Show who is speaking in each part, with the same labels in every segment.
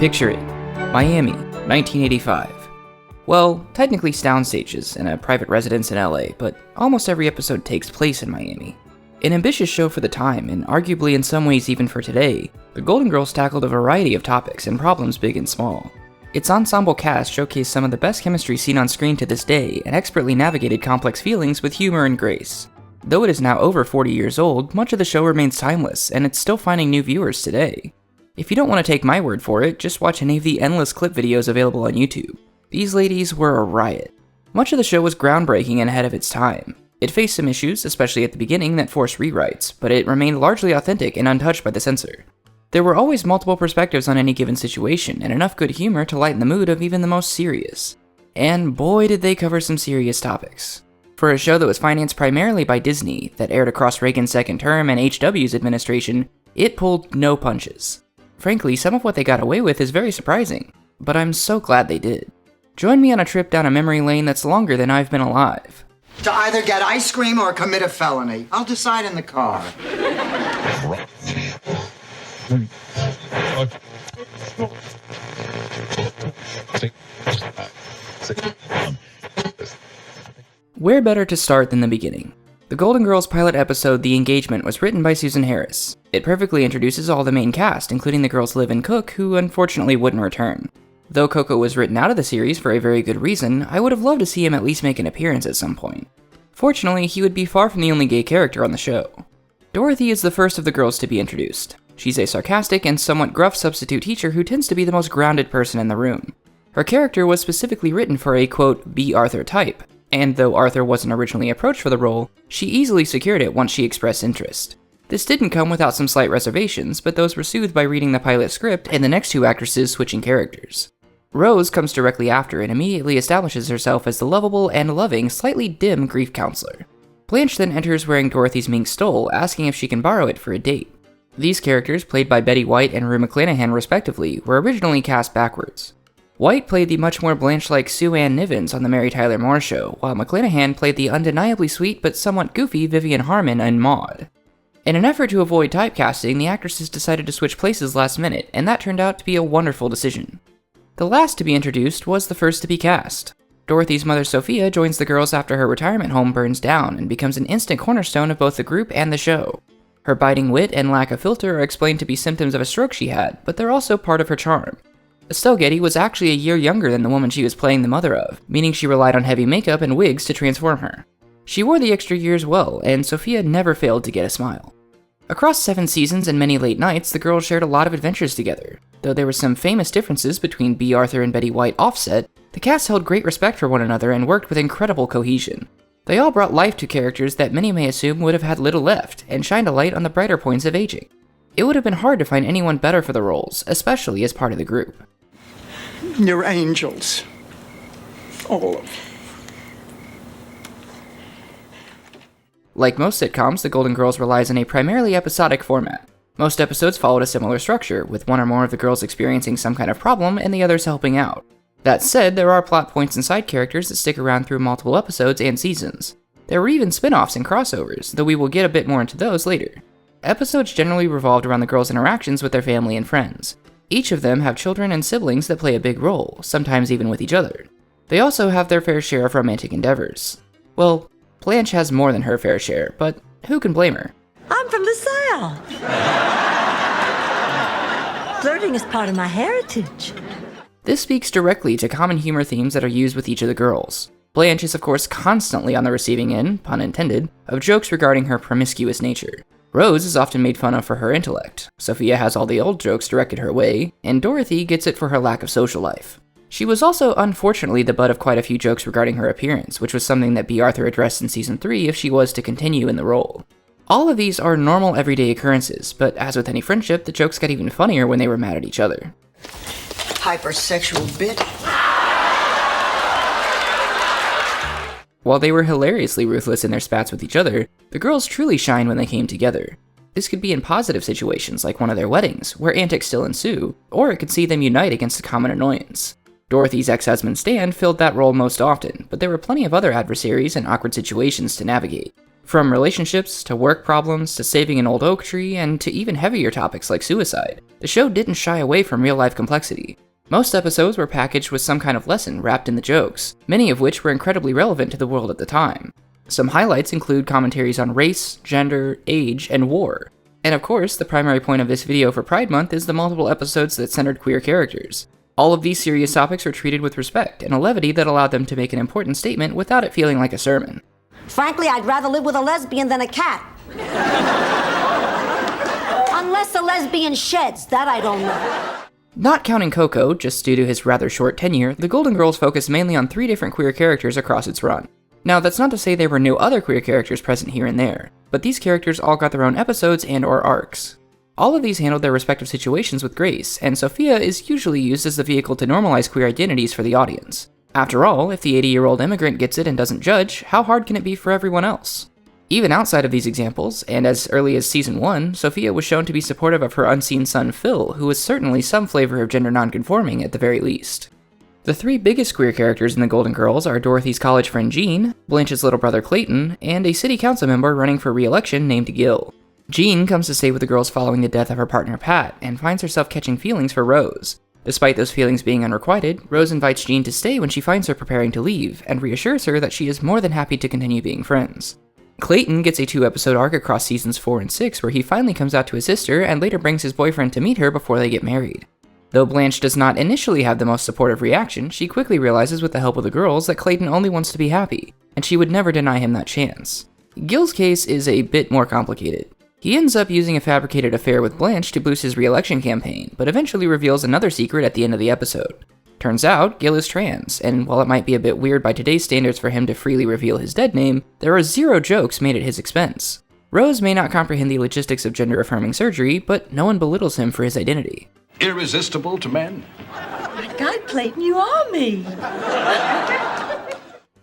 Speaker 1: Picture it, Miami, 1985. Well, technically sound stages in a private residence in LA, but almost every episode takes place in Miami. An ambitious show for the time, and arguably in some ways even for today, the Golden Girls tackled a variety of topics and problems big and small. Its ensemble cast showcased some of the best chemistry seen on screen to this day and expertly navigated complex feelings with humor and grace. Though it is now over 40 years old, much of the show remains timeless, and it's still finding new viewers today. If you don't want to take my word for it, just watch any of the endless clip videos available on YouTube. These ladies were a riot. Much of the show was groundbreaking and ahead of its time. It faced some issues, especially at the beginning, that forced rewrites, but it remained largely authentic and untouched by the censor. There were always multiple perspectives on any given situation, and enough good humor to lighten the mood of even the most serious. And boy did they cover some serious topics. For a show that was financed primarily by Disney, that aired across Reagan's second term and HW's administration, it pulled no punches. Frankly, some of what they got away with is very surprising, but I'm so glad they did. Join me on a trip down a memory lane that's longer than I've been alive.
Speaker 2: To either get ice cream or commit a felony. I'll decide in the car.
Speaker 1: Where better to start than the beginning? The Golden Girls pilot episode The Engagement was written by Susan Harris. It perfectly introduces all the main cast, including the girls Liv and Cook, who unfortunately wouldn't return. Though Coco was written out of the series for a very good reason, I would have loved to see him at least make an appearance at some point. Fortunately, he would be far from the only gay character on the show. Dorothy is the first of the girls to be introduced. She's a sarcastic and somewhat gruff substitute teacher who tends to be the most grounded person in the room. Her character was specifically written for a, quote, B. Arthur type, and though Arthur wasn't originally approached for the role, she easily secured it once she expressed interest. This didn't come without some slight reservations, but those were soothed by reading the pilot script and the next two actresses switching characters. Rose comes directly after and immediately establishes herself as the lovable and loving, slightly dim grief counselor. Blanche then enters wearing Dorothy's mink stole, asking if she can borrow it for a date. These characters, played by Betty White and Rue McClanahan respectively, were originally cast backwards. White played the much more Blanche-like Sue Ann Nivens on The Mary Tyler Moore Show, while McClanahan played the undeniably sweet but somewhat goofy Vivian Harmon in Maude. In an effort to avoid typecasting, the actresses decided to switch places last minute, and that turned out to be a wonderful decision. The last to be introduced was the first to be cast. Dorothy's mother Sophia joins the girls after her retirement home burns down and becomes an instant cornerstone of both the group and the show. Her biting wit and lack of filter are explained to be symptoms of a stroke she had, but they're also part of her charm. Estelle Getty was actually a year younger than the woman she was playing the mother of, meaning she relied on heavy makeup and wigs to transform her. She wore the extra years well, and Sophia never failed to get a smile. Across 7 seasons and many late nights, the girls shared a lot of adventures together. Though there were some famous differences between B. Arthur and Betty White offset, the cast held great respect for one another and worked with incredible cohesion. They all brought life to characters that many may assume would have had little left, and shined a light on the brighter points of aging. It would have been hard to find anyone better for the roles, especially as part of the group.
Speaker 2: You're angels. All of you.
Speaker 1: Like most sitcoms, The Golden Girls relies on a primarily episodic format. Most episodes followed a similar structure, with one or more of the girls experiencing some kind of problem and the others helping out. That said, there are plot points and side characters that stick around through multiple episodes and seasons. There were even spin-offs and crossovers, though we will get a bit more into those later. Episodes generally revolved around the girls' interactions with their family and friends. Each of them have children and siblings that play a big role, sometimes even with each other. They also have their fair share of romantic endeavors. Well, Blanche has more than her fair share, but who can blame her?
Speaker 3: I'm from the South. Flirting is part of my heritage.
Speaker 1: This speaks directly to common humor themes that are used with each of the girls. Blanche is of course constantly on the receiving end, pun intended, of jokes regarding her promiscuous nature. Rose is often made fun of for her intellect, Sophia has all the old jokes directed her way, and Dorothy gets it for her lack of social life. She was also unfortunately the butt of quite a few jokes regarding her appearance, which was something that B. Arthur addressed in season 3 if she was to continue in the role. All of these are normal everyday occurrences, but as with any friendship, the jokes got even funnier when they were mad at each other.
Speaker 2: Hypersexual bit.
Speaker 1: While they were hilariously ruthless in their spats with each other, the girls truly shined when they came together. This could be in positive situations like one of their weddings, where antics still ensue, or it could see them unite against a common annoyance. Dorothy's ex-husband Stan filled that role most often, but there were plenty of other adversaries and awkward situations to navigate. From relationships, to work problems, to saving an old oak tree, and to even heavier topics like suicide, the show didn't shy away from real-life complexity. Most episodes were packaged with some kind of lesson wrapped in the jokes, many of which were incredibly relevant to the world at the time. Some highlights include commentaries on race, gender, age, and war. And of course, the primary point of this video for Pride Month is the multiple episodes that centered queer characters. All of these serious topics were treated with respect and a levity that allowed them to make an important statement without it feeling like a sermon.
Speaker 4: Frankly, I'd rather live with a lesbian than a cat. Unless the lesbian sheds, that I don't know.
Speaker 1: Not counting Coco, just due to his rather short tenure, the Golden Girls focused mainly on 3 different queer characters across its run. Now, that's not to say there were no other queer characters present here and there, but these characters all got their own episodes and/or arcs. All of these handled their respective situations with grace, and Sophia is usually used as the vehicle to normalize queer identities for the audience. After all, if the 80-year-old immigrant gets it and doesn't judge, how hard can it be for everyone else? Even outside of these examples, and as early as Season 1, Sophia was shown to be supportive of her unseen son Phil, who was certainly some flavor of gender nonconforming at the very least. The 3 biggest queer characters in the Golden Girls are Dorothy's college friend Jean, Blanche's little brother Clayton, and a city council member running for re-election named Gil. Jean comes to stay with the girls following the death of her partner Pat, and finds herself catching feelings for Rose. Despite those feelings being unrequited, Rose invites Jean to stay when she finds her preparing to leave, and reassures her that she is more than happy to continue being friends. Clayton gets a 2-episode arc across seasons 4 and 6 where he finally comes out to his sister and later brings his boyfriend to meet her before they get married. Though Blanche does not initially have the most supportive reaction, she quickly realizes with the help of the girls that Clayton only wants to be happy, and she would never deny him that chance. Gil's case is a bit more complicated. He ends up using a fabricated affair with Blanche to boost his re-election campaign, but eventually reveals another secret at the end of the episode. Turns out, Gil is trans, and while it might be a bit weird by today's standards for him to freely reveal his dead name, there are 0 jokes made at his expense. Rose may not comprehend the logistics of gender-affirming surgery, but no one belittles him for his identity.
Speaker 5: Irresistible to men.
Speaker 3: My God, Clayton, you are me.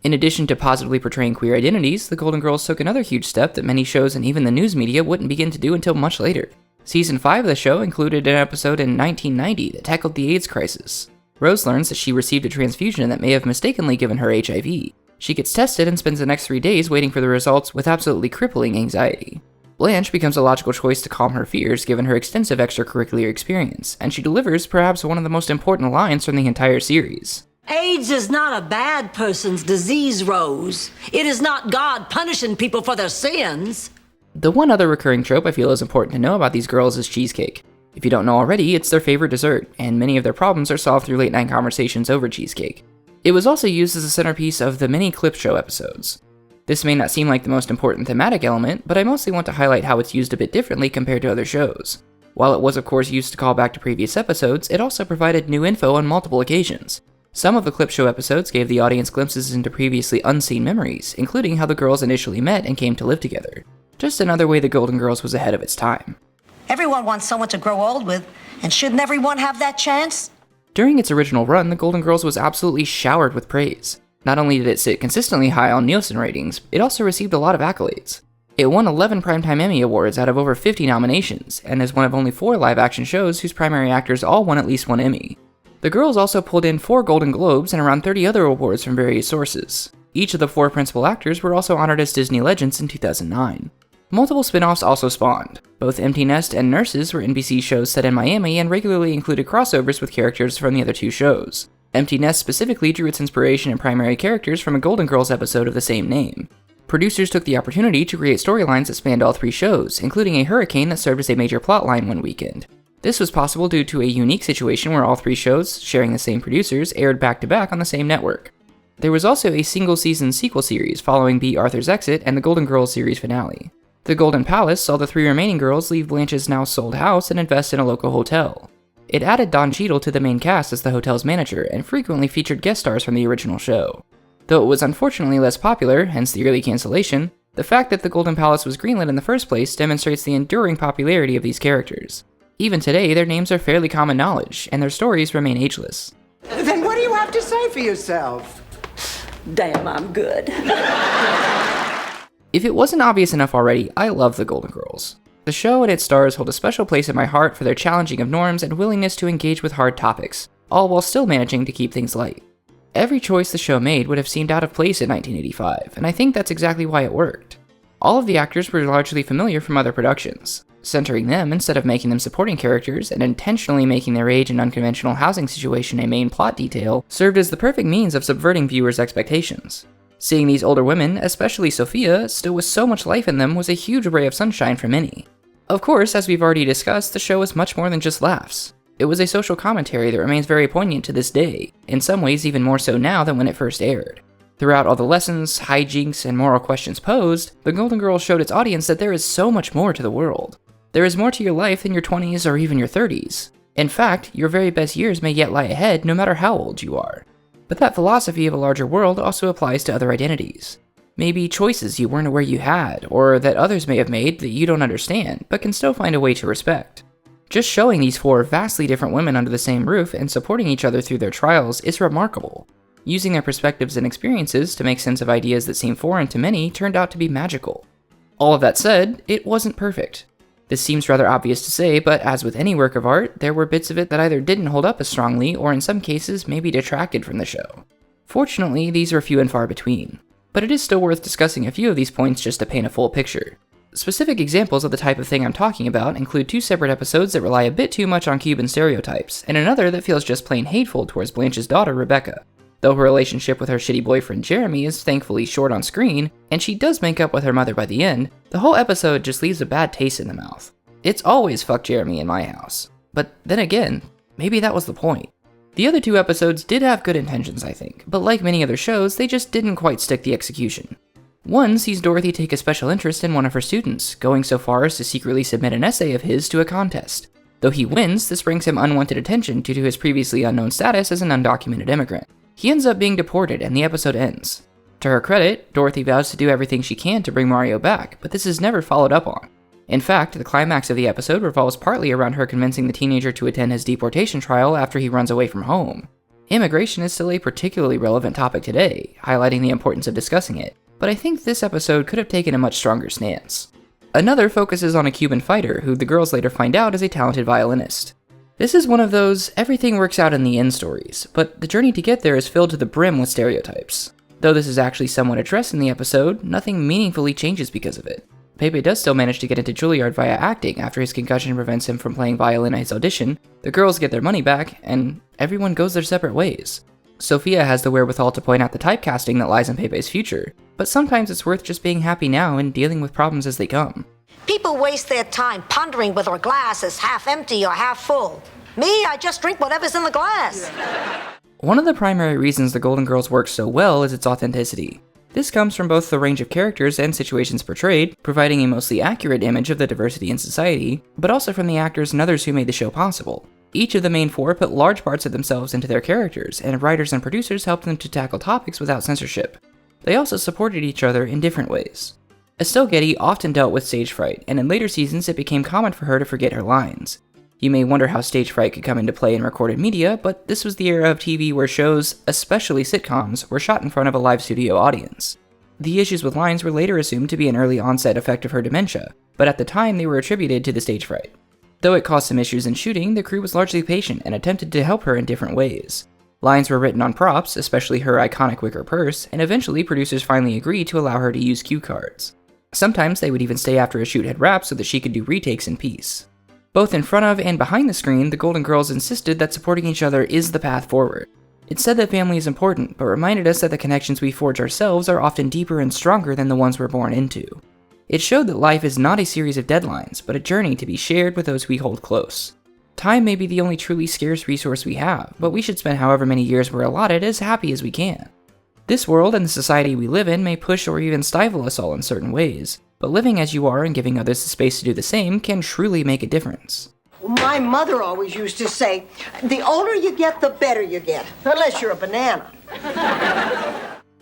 Speaker 1: In addition to positively portraying queer identities, the Golden Girls took another huge step that many shows and even the news media wouldn't begin to do until much later. Season 5 of the show included an episode in 1990 that tackled the AIDS crisis. Rose learns that she received a transfusion that may have mistakenly given her HIV. She gets tested and spends the next 3 days waiting for the results with absolutely crippling anxiety. Blanche becomes a logical choice to calm her fears given her extensive extracurricular experience, and she delivers perhaps one of the most important lines from the entire series.
Speaker 3: AIDS is not a bad person's disease, Rose. It is not God punishing people for their sins.
Speaker 1: The one other recurring trope I feel is important to know about these girls is cheesecake. If you don't know already, it's their favorite dessert, and many of their problems are solved through late-night conversations over cheesecake. It was also used as a centerpiece of the many clip show episodes. This may not seem like the most important thematic element, but I mostly want to highlight how it's used a bit differently compared to other shows. While it was of course used to call back to previous episodes, it also provided new info on multiple occasions. Some of the clip show episodes gave the audience glimpses into previously unseen memories, including how the girls initially met and came to live together. Just another way the Golden Girls was ahead of its time.
Speaker 4: Everyone wants someone to grow old with, and shouldn't everyone have that chance?
Speaker 1: During its original run, the Golden Girls was absolutely showered with praise. Not only did it sit consistently high on Nielsen ratings, it also received a lot of accolades. It won 11 Primetime Emmy Awards out of over 50 nominations, and is one of only 4 live-action shows whose primary actors all won at least 1 Emmy. The girls also pulled in 4 Golden Globes and around 30 other awards from various sources. Each of the 4 principal actors were also honored as Disney Legends in 2009. Multiple spin-offs also spawned. Both Empty Nest and Nurses were NBC shows set in Miami and regularly included crossovers with characters from the other 2 shows. Empty Nest specifically drew its inspiration and primary characters from a Golden Girls episode of the same name. Producers took the opportunity to create storylines that spanned all 3 shows, including a hurricane that served as a major plotline one weekend. This was possible due to a unique situation where all 3 shows, sharing the same producers, aired back-to-back on the same network. There was also a single-season sequel series following B. Arthur's exit and the Golden Girls series finale. The Golden Palace saw the 3 remaining girls leave Blanche's now sold house and invest in a local hotel. It added Don Cheadle to the main cast as the hotel's manager and frequently featured guest stars from the original show. Though it was unfortunately less popular, hence the early cancellation, the fact that the Golden Palace was greenlit in the first place demonstrates the enduring popularity of these characters. Even today, their names are fairly common knowledge, and their stories remain ageless.
Speaker 2: Then what do you have to say for yourself?
Speaker 3: Damn, I'm good.
Speaker 1: If it wasn't obvious enough already, I love the Golden Girls. The show and its stars hold a special place in my heart for their challenging of norms and willingness to engage with hard topics, all while still managing to keep things light. Every choice the show made would have seemed out of place in 1985, and I think that's exactly why it worked. All of the actors were largely familiar from other productions. Centering them instead of making them supporting characters and intentionally making their age and unconventional housing situation a main plot detail served as the perfect means of subverting viewers' expectations. Seeing these older women, especially Sophia, still with so much life in them was a huge ray of sunshine for many. Of course, as we've already discussed, the show was much more than just laughs. It was a social commentary that remains very poignant to this day, in some ways even more so now than when it first aired. Throughout all the lessons, hijinks, and moral questions posed, The Golden Girls showed its audience that there is so much more to the world. There is more to your life than your 20s or even your 30s. In fact, your very best years may yet lie ahead no matter how old you are. But that philosophy of a larger world also applies to other identities. Maybe choices you weren't aware you had, or that others may have made that you don't understand, but can still find a way to respect. Just showing these four vastly different women under the same roof and supporting each other through their trials is remarkable. Using their perspectives and experiences to make sense of ideas that seem foreign to many turned out to be magical. All of that said, it wasn't perfect. This seems rather obvious to say, but as with any work of art, there were bits of it that either didn't hold up as strongly or in some cases maybe detracted from the show. Fortunately, these are few and far between. But it is still worth discussing a few of these points just to paint a full picture. Specific examples of the type of thing I'm talking about include two separate episodes that rely a bit too much on Cuban stereotypes, and another that feels just plain hateful towards Blanche's daughter, Rebecca. Though her relationship with her shitty boyfriend Jeremy is thankfully short on screen, and she does make up with her mother by the end, the whole episode just leaves a bad taste in the mouth. It's always fuck Jeremy in my house. But then again, maybe that was the point. The other two episodes did have good intentions, I think, but like many other shows, they just didn't quite stick the execution. One sees Dorothy take a special interest in one of her students, going so far as to secretly submit an essay of his to a contest. Though he wins, this brings him unwanted attention due to his previously unknown status as an undocumented immigrant. He ends up being deported and the episode ends. To her credit, Dorothy vows to do everything she can to bring Mario back, but this is never followed up on. In fact, the climax of the episode revolves partly around her convincing the teenager to attend his deportation trial after he runs away from home. Immigration is still a particularly relevant topic today, highlighting the importance of discussing it, but I think this episode could have taken a much stronger stance. Another focuses on a Cuban fighter who the girls later find out is a talented violinist. This is one of those everything works out in the end stories, but the journey to get there is filled to the brim with stereotypes. Though this is actually somewhat addressed in the episode, nothing meaningfully changes because of it. Pepe does still manage to get into Juilliard via acting after his concussion prevents him from playing violin at his audition, the girls get their money back, and everyone goes their separate ways. Sophia has the wherewithal to point out the typecasting that lies in Pepe's future, but sometimes it's worth just being happy now and dealing with problems as they come.
Speaker 4: People waste their time pondering whether a glass is half empty or half full. Me, I just drink whatever's in the glass.
Speaker 1: One of the primary reasons The Golden Girls works so well is its authenticity. This comes from both the range of characters and situations portrayed, providing a mostly accurate image of the diversity in society, but also from the actors and others who made the show possible. Each of the main four put large parts of themselves into their characters, and writers and producers helped them to tackle topics without censorship. They also supported each other in different ways. Estelle Getty often dealt with stage fright, and in later seasons it became common for her to forget her lines. You may wonder how stage fright could come into play in recorded media, but this was the era of TV where shows, especially sitcoms, were shot in front of a live studio audience. The issues with lines were later assumed to be an early onset effect of her dementia, but at the time they were attributed to the stage fright. Though it caused some issues in shooting, the crew was largely patient and attempted to help her in different ways. Lines were written on props, especially her iconic wicker purse, and eventually producers finally agreed to allow her to use cue cards. Sometimes they would even stay after a shoot had wrapped so that she could do retakes in peace. Both in front of and behind the screen, the Golden Girls insisted that supporting each other is the path forward. It said that family is important, but reminded us that the connections we forge ourselves are often deeper and stronger than the ones we're born into. It showed that life is not a series of deadlines, but a journey to be shared with those we hold close. Time may be the only truly scarce resource we have, but we should spend however many years we're allotted as happy as we can. This world and the society we live in may push or even stifle us all in certain ways, but living as you are and giving others the space to do the same can truly make a difference.
Speaker 6: My mother always used to say, the older you get, the better you get, unless you're a banana.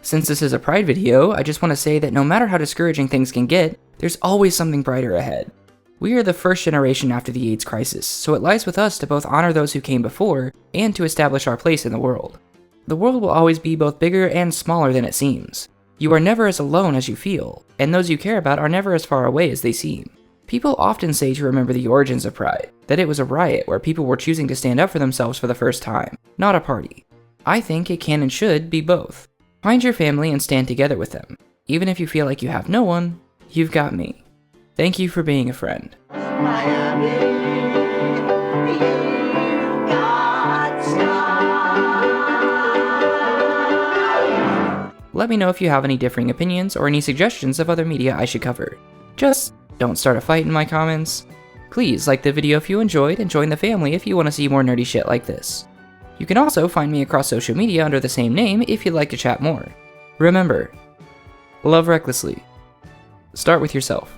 Speaker 1: Since this is a Pride video, I just want to say that no matter how discouraging things can get, there's always something brighter ahead. We are the first generation after the AIDS crisis, so it lies with us to both honor those who came before and to establish our place in the world. The world will always be both bigger and smaller than it seems. You are never as alone as you feel, and those you care about are never as far away as they seem. People often say to remember the origins of Pride, that it was a riot where people were choosing to stand up for themselves for the first time, not a party. I think it can and should be both. Find your family and stand together with them. Even if you feel like you have no one, you've got me. Thank you for being a friend. Let me know if you have any differing opinions or any suggestions of other media I should cover. Just don't start a fight in my comments. Please like the video if you enjoyed and join the family if you want to see more nerdy shit like this. You can also find me across social media under the same name if you'd like to chat more. Remember, love recklessly. Start with yourself.